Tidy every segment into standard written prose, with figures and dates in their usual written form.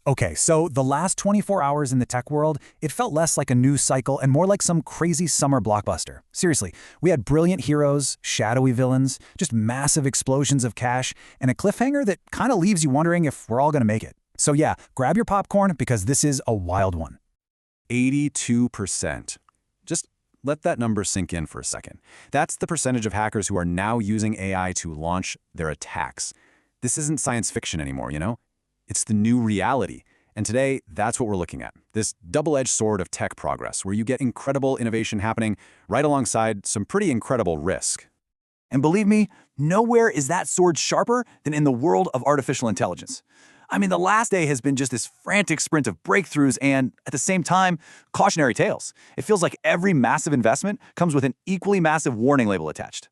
Okay, so the last 24 hours in the tech world, it felt less like a news cycle and more like some crazy summer blockbuster. Seriously, we had brilliant heroes, shadowy villains, just massive explosions of cash, and a cliffhanger that kind of leaves you wondering if we're all going to make it. So yeah, grab your popcorn because this is a wild one. 82%. Just let that number sink in for a second. That's the percentage of hackers who are now using AI to launch their attacks. This isn't science fiction anymore, you know? It's the new reality. And today, that's what we're looking at. This double-edged sword of tech progress, where you get incredible innovation happening right alongside some pretty incredible risk. And believe me, nowhere is that sword sharper than in the world of artificial intelligence. I mean, the last day has been just this frantic sprint of breakthroughs and, at the same time, cautionary tales. It feels like every massive investment comes with an equally massive warning label attached.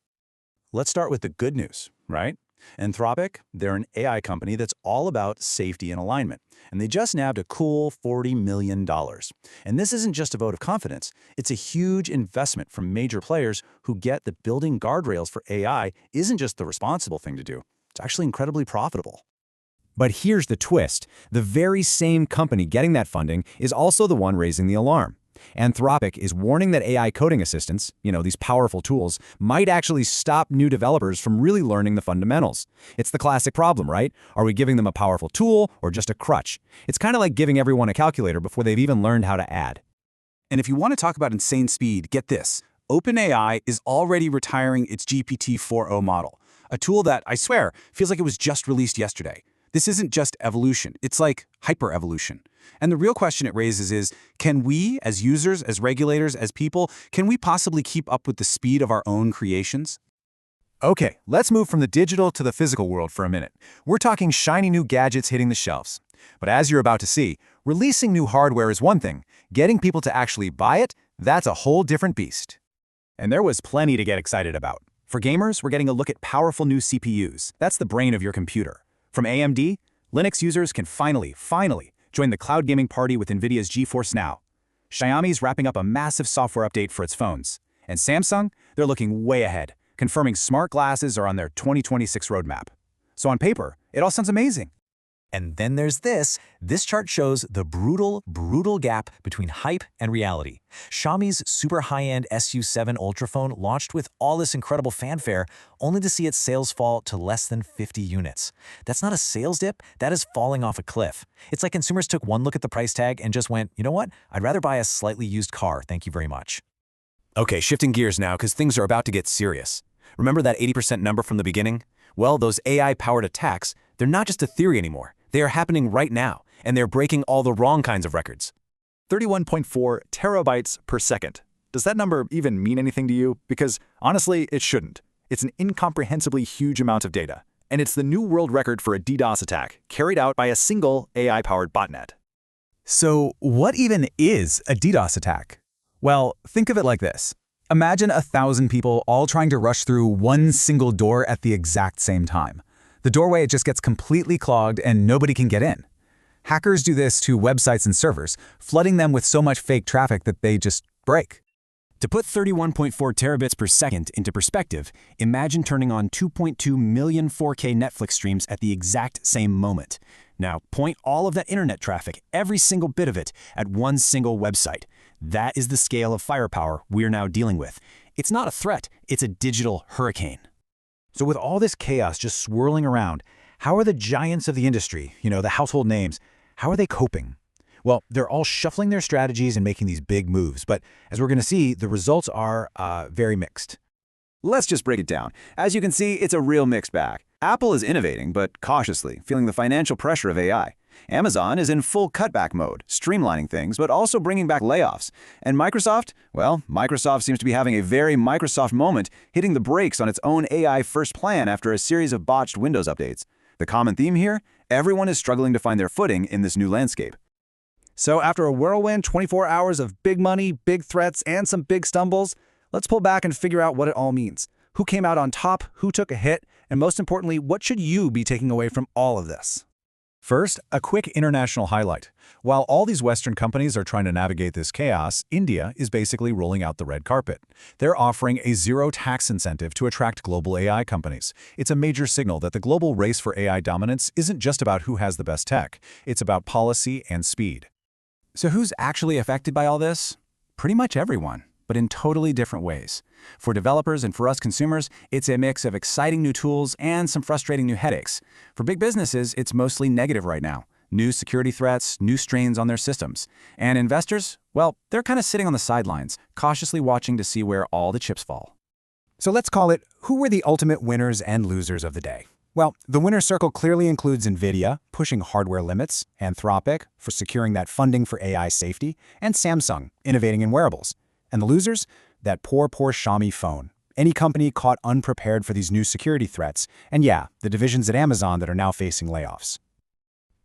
Let's start with the good news, right? Anthropic, they're an AI company that's all about safety and alignment, and they just nabbed a cool $40 million. And this isn't just a vote of confidence, it's a huge investment from major players who get that building guardrails for AI isn't just the responsible thing to do, it's actually incredibly profitable. But here's the twist. The very same company getting that funding is also the one raising the alarm. Anthropic is warning that AI coding assistants, these powerful tools, might actually stop new developers from really learning the fundamentals. It's the classic problem, right? Are we giving them a powerful tool or just a crutch? It's kind of like giving everyone a calculator before they've even learned how to add. And if you want to talk about insane speed, get this. OpenAI is already retiring its GPT-4o model, a tool that, I swear, feels like it was just released yesterday. This isn't just evolution, it's like hyper-evolution. And the real question it raises is, can we, as users, as regulators, as people, can we possibly keep up with the speed of our own creations? Okay, let's move from the digital to the physical world for a minute. We're talking shiny new gadgets hitting the shelves. But as you're about to see, releasing new hardware is one thing. Getting people to actually buy it, that's a whole different beast. And there was plenty to get excited about. For gamers, we're getting a look at powerful new CPUs. That's the brain of your computer. From AMD, Linux users can finally join the cloud gaming party with Nvidia's GeForce Now. Xiaomi's wrapping up a massive software update for its phones. And Samsung, they're looking way ahead, confirming smart glasses are on their 2026 roadmap. So on paper, it all sounds amazing. And then there's this. This chart shows the brutal gap between hype and reality. Xiaomi's super high-end SU7 Ultra phone launched with all this incredible fanfare, only to see its sales fall to less than 50 units. That's not a sales dip, that is falling off a cliff. It's like consumers took one look at the price tag and just went, you know what? I'd rather buy a slightly used car, thank you very much. Okay, shifting gears now because things are about to get serious. Remember that 80% number from the beginning? Well, those AI-powered attacks, they're not just a theory anymore. They are happening right now, and they're breaking all the wrong kinds of records. 31.4 terabytes per second. Does that number even mean anything to you? Because honestly, it shouldn't. It's an incomprehensibly huge amount of data. And it's the new world record for a DDoS attack carried out by a single AI-powered botnet. So what even is a DDoS attack? Well, think of it like this. Imagine 1,000 people all trying to rush through one single door at the exact same time. The doorway just gets completely clogged and nobody can get in. Hackers do this to websites and servers, flooding them with so much fake traffic that they just break. To put 31.4 terabits per second into perspective, imagine turning on 2.2 million 4K Netflix streams at the exact same moment. Now, point all of that internet traffic, every single bit of it, at one single website. That is the scale of firepower we're now dealing with. It's not a threat, it's a digital hurricane. So with all this chaos just swirling around, how are the giants of the industry, the household names, how are they coping? Well, they're all shuffling their strategies and making these big moves, but as we're going to see, the results are very mixed. Let's just break it down. As you can see, it's a real mixed bag. Apple is innovating, but cautiously, feeling the financial pressure of AI. Amazon is in full cutback mode, streamlining things, but also bringing back layoffs. And Microsoft? Well, Microsoft seems to be having a very Microsoft moment, hitting the brakes on its own AI-first plan after a series of botched Windows updates. The common theme here? Everyone is struggling to find their footing in this new landscape. So after a whirlwind 24 hours of big money, big threats, and some big stumbles, let's pull back and figure out what it all means. Who came out on top, who took a hit, and most importantly, what should you be taking away from all of this? First, a quick international highlight. While all these Western companies are trying to navigate this chaos, India is basically rolling out the red carpet. They're offering a zero tax incentive to attract global AI companies. It's a major signal that the global race for AI dominance isn't just about who has the best tech. It's about policy and speed. So who's actually affected by all this? Pretty much everyone, but in totally different ways. For developers and for us consumers, it's a mix of exciting new tools and some frustrating new headaches. For big businesses, it's mostly negative right now. New security threats, new strains on their systems. And investors, well, they're kind of sitting on the sidelines, cautiously watching to see where all the chips fall. So let's call it, who were the ultimate winners and losers of the day? Well, the winner's circle clearly includes Nvidia, pushing hardware limits, Anthropic, for securing that funding for AI safety, and Samsung, innovating in wearables. And the losers? That poor Xiaomi phone. Any company caught unprepared for these new security threats, and yeah, the divisions at Amazon that are now facing layoffs.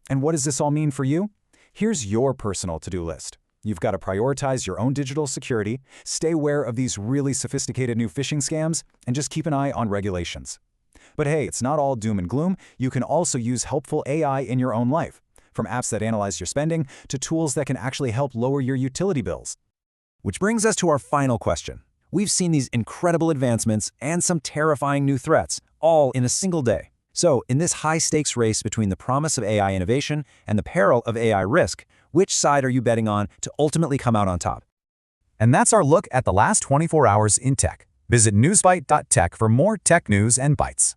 And what does this all mean for you? Here's your personal to-do list. You've got to prioritize your own digital security, stay aware of these really sophisticated new phishing scams, and just keep an eye on regulations. But hey, it's not all doom and gloom. You can also use helpful AI in your own life, from apps that analyze your spending to tools that can actually help lower your utility bills. Which brings us to our final question. We've seen these incredible advancements and some terrifying new threats, all in a single day. So, in this high-stakes race between the promise of AI innovation and the peril of AI risk, which side are you betting on to ultimately come out on top? And that's our look at the last 24 hours in tech. Visit newsbite.tech for more tech news and bites.